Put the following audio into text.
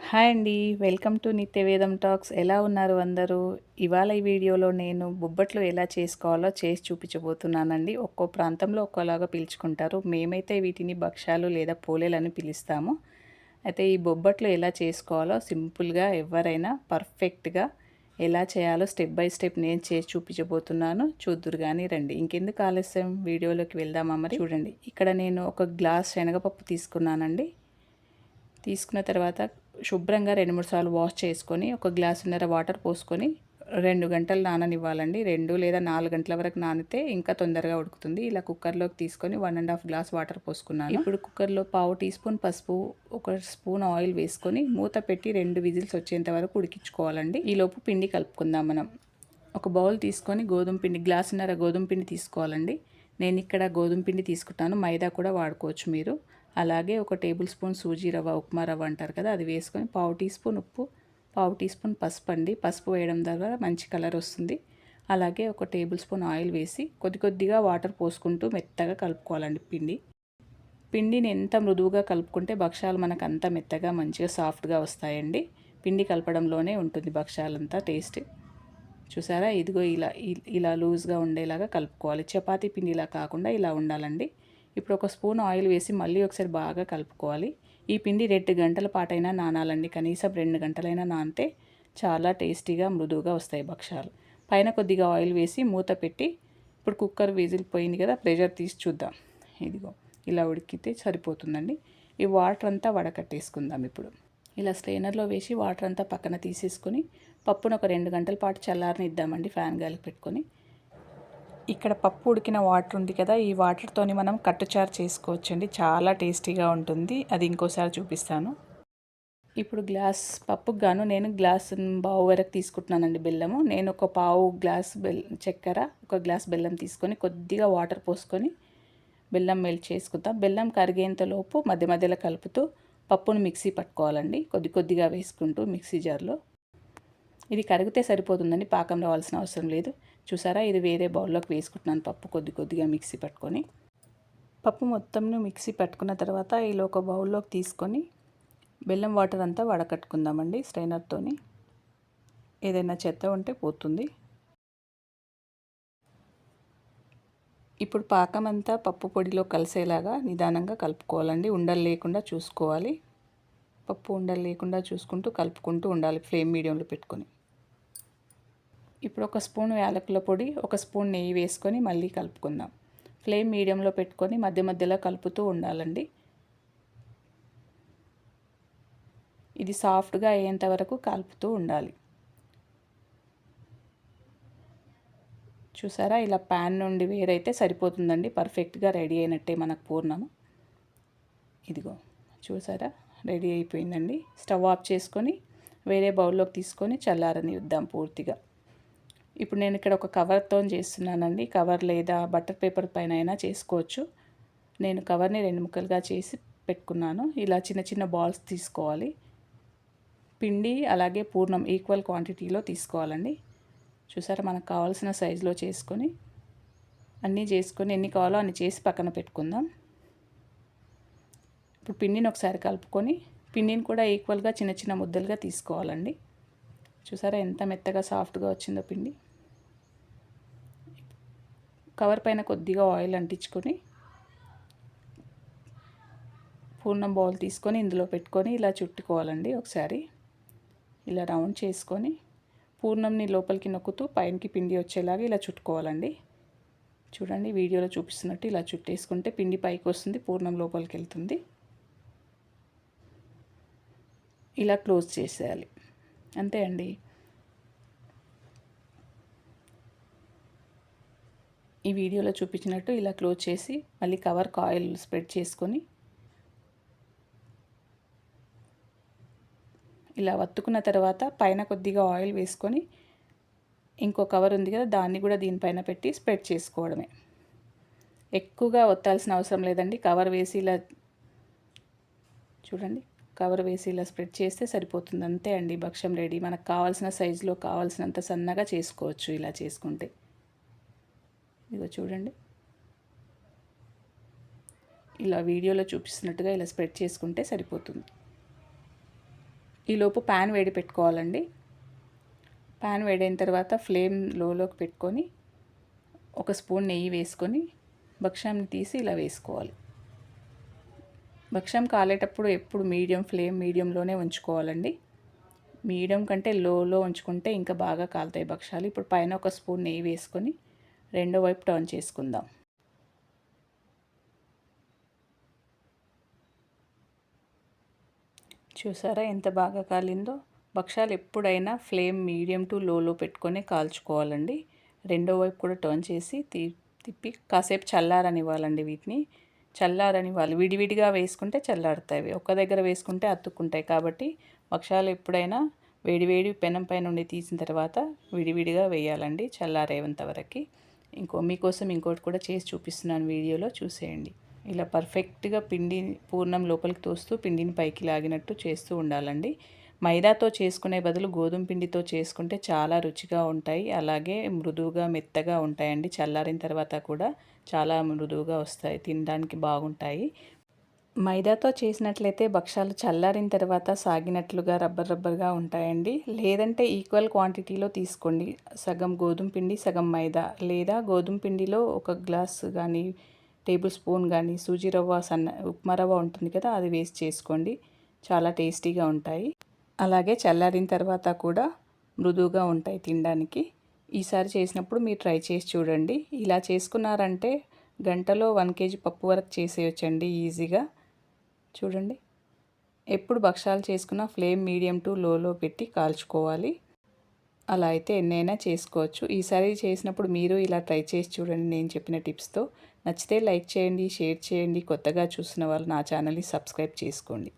Hi అండి. Welcome to Nityavedam talks. ఎలా ఉన్నారు అందరూ? ఇవాళ ఈ వీడియోలో నేను బొబ్బట్లు ఎలా చేసుకోవాలో చేసి చూపించబోతున్నానండి. ఒక్కో ప్రాంతంలో ఒక్కోలాగా పిలుచుకుంటారు. మేమైతే వీటిని భక్షాలు లేదా పోలేలని పిలుస్తాము. అయితే ఈ బొబ్బట్లు ఎలా చేసుకోవాలో సింపుల్గా ఎవరైనా పర్ఫెక్ట్గా ఎలా చేయాలో స్టెప్ బై స్టెప్ నేను చేసి చూపించబోతున్నాను. చూద్దురు కానీ రండి. ఇంకెందుకు ఆలస్యం, వీడియోలోకి వెళ్దామా మరి? చూడండి, ఇక్కడ నేను ఒక గ్లాస్ శనగపప్పు తీసుకున్నానండి. తీసుకున్న తర్వాత శుభ్రంగా 2-3 సార్లు వాష్ చేసుకొని ఒక గ్లాసున్నర వాటర్ పోసుకొని 2 గంటలు నాననివ్వాలండి. 2 లేదా 4 గంటల వరకు నానితే ఇంకా తొందరగా ఉడుకుతుంది. ఇలా కుక్కర్లోకి తీసుకొని 1½ గ్లాస్ వాటర్ పోసుకున్నాను. ఇప్పుడు కుక్కర్లో పావు టీ స్పూన్ పసుపు, 1 స్పూన్ ఆయిల్ వేసుకొని మూత పెట్టి 2 విజిల్స్ వచ్చేంత వరకు ఉడికించుకోవాలండి. ఈలోపు పిండి కలుపుకుందాం మనం. ఒక బౌల్ తీసుకొని గోధుమ పిండి, గ్లాసున్నర గోధుమ పిండి తీసుకోవాలండి. నేను ఇక్కడ గోధుమ పిండి తీసుకుంటాను, మైదా కూడా వాడుకోవచ్చు మీరు. అలాగే ఒక టేబుల్ స్పూన్ సూజీ రవ్వ, ఉప్మా రవ్వ అంటారు కదా, అది వేసుకొని పావు టీ స్పూన్ ఉప్పు, పావు టీ స్పూన్ పసుపు అండి. పసుపు వేయడం ద్వారా మంచి కలర్ వస్తుంది. అలాగే ఒక టేబుల్ స్పూన్ ఆయిల్ వేసి కొద్ది కొద్దిగా వాటర్ పోసుకుంటూ మెత్తగా కలుపుకోవాలండి పిండిని ఎంత మృదువుగా కలుపుకుంటే భక్షాలు మనకు అంత మెత్తగా మంచిగా సాఫ్ట్గా వస్తాయండి. పిండి కలపడంలోనే ఉంటుంది భక్షాలంతా టేస్ట్. చూసారా, ఇదిగో ఇలా లూజ్గా ఉండేలాగా కలుపుకోవాలి. చపాతీ పిండిలా కాకుండా ఇలా ఉండాలండి. ఇప్పుడు ఒక స్పూన్ ఆయిల్ వేసి మళ్ళీ ఒకసారి బాగా కలుపుకోవాలి. ఈ పిండి 2 గంటల పాటైనా నానాలండి. కనీసం 2 గంటలైనా నానితే చాలా టేస్టీగా మృదువుగా వస్తాయి భక్షాలు. పైన కొద్దిగా ఆయిల్ వేసి మూత పెట్టి ఇప్పుడు కుక్కర్ విజిల్ పోయింది కదా, ప్రెషర్ తీసి చూద్దాం. ఇదిగో ఇలా ఉడికితే సరిపోతుందండి. ఈ వాటర్ అంతా వడకట్టేసుకుందాం. ఇప్పుడు ఇలా స్ట్రైనర్లో వేసి వాటర్ అంతా పక్కన తీసేసుకొని పప్పును ఒక 2 గంటల పాటు చల్లారనిద్దామండి ఫ్యాన్ గాలికి పెట్టుకొని. ఇక్కడ పప్పు ఉడికిన వాటర్ ఉంది కదా, ఈ వాటర్తోని మనం కట్టుచారు చేసుకోవచ్చండి. చాలా టేస్టీగా ఉంటుంది. అది ఇంకోసారి చూపిస్తాను. ఇప్పుడు గ్లాస్ పప్పుకు గాను నేను పావు వరకు తీసుకుంటున్నానండి బెల్లము. నేను ఒక పావు గ్లాస్ చక్కెర, ఒక గ్లాస్ బెల్లం తీసుకొని కొద్దిగా వాటర్ పోసుకొని బెల్లం మెల్ట్ చేసుకుంటాం. బెల్లం కరిగేంతలోపు మధ్య మధ్యలో కలుపుతూ పప్పును మిక్సీ పట్టుకోవాలండి, కొద్ది కొద్దిగా వేసుకుంటూ మిక్సీ జార్లో. ఇది కరిగితే సరిపోతుందండి, పాకం రావాల్సిన అవసరం లేదు. చూసారా, ఇది వేరే బౌల్లోకి వేసుకుంటున్నాను పప్పు కొద్ది కొద్దిగా మిక్సీ పట్టుకొని. పప్పు మొత్తంను మిక్సీ పట్టుకున్న తర్వాత ఇలా ఒక బౌల్లోకి తీసుకొని బెల్లం వాటర్ అంతా వడకట్టుకుందామండి స్ట్రైనర్తోని. ఏదైనా చెత్త ఉంటే పోతుంది. ఇప్పుడు పాకం అంతా పప్పు పొడిలో కలిసేలాగా నిదానంగా కలుపుకోవాలండి. ఉండలు లేకుండా చూసుకోవాలి. పప్పు ఉండలు లేకుండా చూసుకుంటూ కలుపుకుంటూ ఉండాలి, ఫ్లేమ్ మీడియంలో పెట్టుకొని. ఇప్పుడు ఒక స్పూన్ యాలకుల పొడి, ఒక స్పూన్ నెయ్యి వేసుకొని మళ్ళీ కలుపుకుందాం. ఫ్లేమ్ మీడియంలో పెట్టుకొని మధ్య మధ్యలో కలుపుతూ ఉండాలండి. ఇది సాఫ్ట్గా అయ్యేంత వరకు కలుపుతూ ఉండాలి. చూసారా, ఇలా ప్యాన్ నుండి వేరైతే సరిపోతుందండి. పర్ఫెక్ట్గా రెడీ అయినట్టే మనకు పూర్ణము. ఇదిగో చూసారా, రెడీ అయిపోయిందండి. స్టవ్ ఆఫ్ చేసుకొని వేరే బౌల్లోకి తీసుకొని చల్లారనిద్దాం పూర్తిగా. ఇప్పుడు నేను ఇక్కడ ఒక కవర్తో చేస్తున్నానండి. కవర్ లేదా బటర్ పేపర్ పైన అయినా చేసుకోవచ్చు. నేను కవర్ని 2 ముక్కలుగా చేసి పెట్టుకున్నాను. ఇలా చిన్న చిన్న బాల్స్ తీసుకోవాలి. పిండి అలాగే పూర్ణం ఈక్వల్ క్వాంటిటీలో తీసుకోవాలండి. చూసారా, మనకు కావాల్సిన సైజులో చేసుకొని అన్నీ చేసుకొని ఎన్ని కావాలో అన్ని చేసి పక్కన పెట్టుకుందాం. ఇప్పుడు పిండిని ఒకసారి కలుపుకొని పిండిని కూడా ఈక్వల్గా చిన్న చిన్న ముద్దలుగా తీసుకోవాలండి. చూసారా ఎంత మెత్తగా సాఫ్ట్గా వచ్చిందో పిండి. కవర్ పైన కొద్దిగా ఆయిల్ అంటించుకొని పూర్ణం బౌల్ తీసుకొని ఇందులో పెట్టుకొని ఇలా చుట్టుకోవాలండి. ఒకసారి ఇలా రౌండ్ చేసుకొని పూర్ణంని లోపలికి నొక్కుతూ పైనకి పిండి వచ్చేలాగా ఇలా చుట్టుకోవాలండి. చూడండి, వీడియోలో చూపిస్తున్నట్టు ఇలా చుట్టేసుకుంటే పిండి పైకి వస్తుంది, పూర్ణం లోపలికి వెళ్తుంది. ఇలా క్లోజ్ చేసేయాలి, అంతే అండి. ఈ వీడియోలో చూపించినట్టు ఇలా క్లోజ్ చేసి మళ్ళీ కవర్కి ఆయిల్ స్ప్రెడ్ చేసుకొని ఇలా వత్తుకున్న తర్వాత పైన కొద్దిగా ఆయిల్ వేసుకొని ఇంకో కవర్ ఉంది కదా, దాన్ని కూడా దీనిపైన పెట్టి స్ప్రెడ్ చేసుకోవడమే. ఎక్కువగా ఒత్తాల్సిన అవసరం లేదండి. కవర్ వేసి ఇలా చూడండి, కవర్ వేసి ఇలా స్ప్రెడ్ చేస్తే సరిపోతుంది, అంతే అండి. భక్ష్యం రెడీ. మనకు కావాల్సిన సైజులో కావాల్సినంత సన్నగా చేసుకోవచ్చు ఇలా చేసుకుంటే. ఇదిగో చూడండి, ఇలా వీడియోలో చూపిస్తున్నట్టుగా ఇలా స్ప్రెడ్ చేసుకుంటే సరిపోతుంది. ఈలోపు ప్యాన్ వేడి పెట్టుకోవాలండి. ప్యాన్ వేడైన తర్వాత ఫ్లేమ్ లోలోకి పెట్టుకొని ఒక స్పూన్ నెయ్యి వేసుకొని భక్ష్యాన్ని తీసి ఇలా వేసుకోవాలి. భక్ష్యం కాలేటప్పుడు ఎప్పుడు మీడియంలోనే ఉంచుకోవాలండి. మీడియం కంటే లోలో ఉంచుకుంటే ఇంకా బాగా కాలుతాయి భక్ష్యాలు. ఇప్పుడు పైన ఒక స్పూన్ నెయ్యి వేసుకొని రెండో వైపు టర్న్ చేసుకుందాం. చూసారా ఎంత బాగా కాలిందో. భక్ష్యాలు ఎప్పుడైనా ఫ్లేమ్ మీడియం టు లోలో పెట్టుకొని కాల్చుకోవాలండి. రెండో వైపు కూడా టర్న్ చేసి తిప్పి కాసేపు చల్లారనివ్వాలండి. వీటిని చల్లారనివ్వాలి. విడివిడిగా వేసుకుంటే చల్లారుతాయి. ఒక్క దగ్గర వేసుకుంటే అతుక్కుంటాయి. కాబట్టి భక్ష్యాలు ఎప్పుడైనా వేడివేడి పెనం పై నుండి తీసిన తర్వాత విడివిడిగా వేయాలండి చల్లారేంత వరకు. మీకోసం ఇంకోటి కూడా చేసి చూపిస్తున్నాను, వీడియోలో చూసేయండి. ఇలా పర్ఫెక్ట్గా పిండి పూర్ణం లోపలికి తోస్తూ పిండిని పైకి లాగినట్టు చేస్తూ ఉండాలండి. మైదాతో చేసుకునే బదులు గోధుమ పిండితో చేసుకుంటే చాలా రుచిగా ఉంటాయి. అలాగే మృదువుగా మెత్తగా ఉంటాయండి. చల్లారిన తర్వాత కూడా చాలా మృదువుగా వస్తాయి, తినడానికి బాగుంటాయి. మైదాతో చేసినట్లయితే భక్ష్యాలు చల్లారిన తర్వాత సాగినట్లుగా రబ్బర్గా ఉంటాయండి. లేదంటే ఈక్వల్ క్వాంటిటీలో తీసుకోండి. సగం గోధుమ పిండి, సగం మైదా, లేదా గోధుమ పిండిలో ఒక గ్లాస్ కానీ టేబుల్ స్పూన్ కానీ సూజీ రవ్వ, ఉప్మా రవ్వ ఉంటుంది కదా, అది వేసి చేసుకోండి. చాలా టేస్టీగా ఉంటాయి. అలాగే చల్లారిన తర్వాత కూడా మృదువుగా ఉంటాయి తినడానికి. ఈసారి చేసినప్పుడు మీరు ట్రై చేసి చూడండి. ఇలా చేసుకున్నారంటే గంటలో 1 kg పప్పు వరకు చేసేయచ్చండి ఈజీగా. చూడండి, ఎప్పుడు భక్ష్యాలు చేసుకున్నా ఫ్లేమ్ మీడియం టు లోలో పెట్టి కాల్చుకోవాలి. అలా అయితే ఎన్నైనా చేసుకోవచ్చు. ఈసారి చేసినప్పుడు మీరు ఇలా ట్రై చేసి చూడండి నేను చెప్పిన టిప్స్తో. నచ్చితే లైక్ చేయండి, షేర్ చేయండి. కొత్తగా చూసిన వాళ్ళు నా ఛానల్ని సబ్స్క్రైబ్ చేసుకోండి.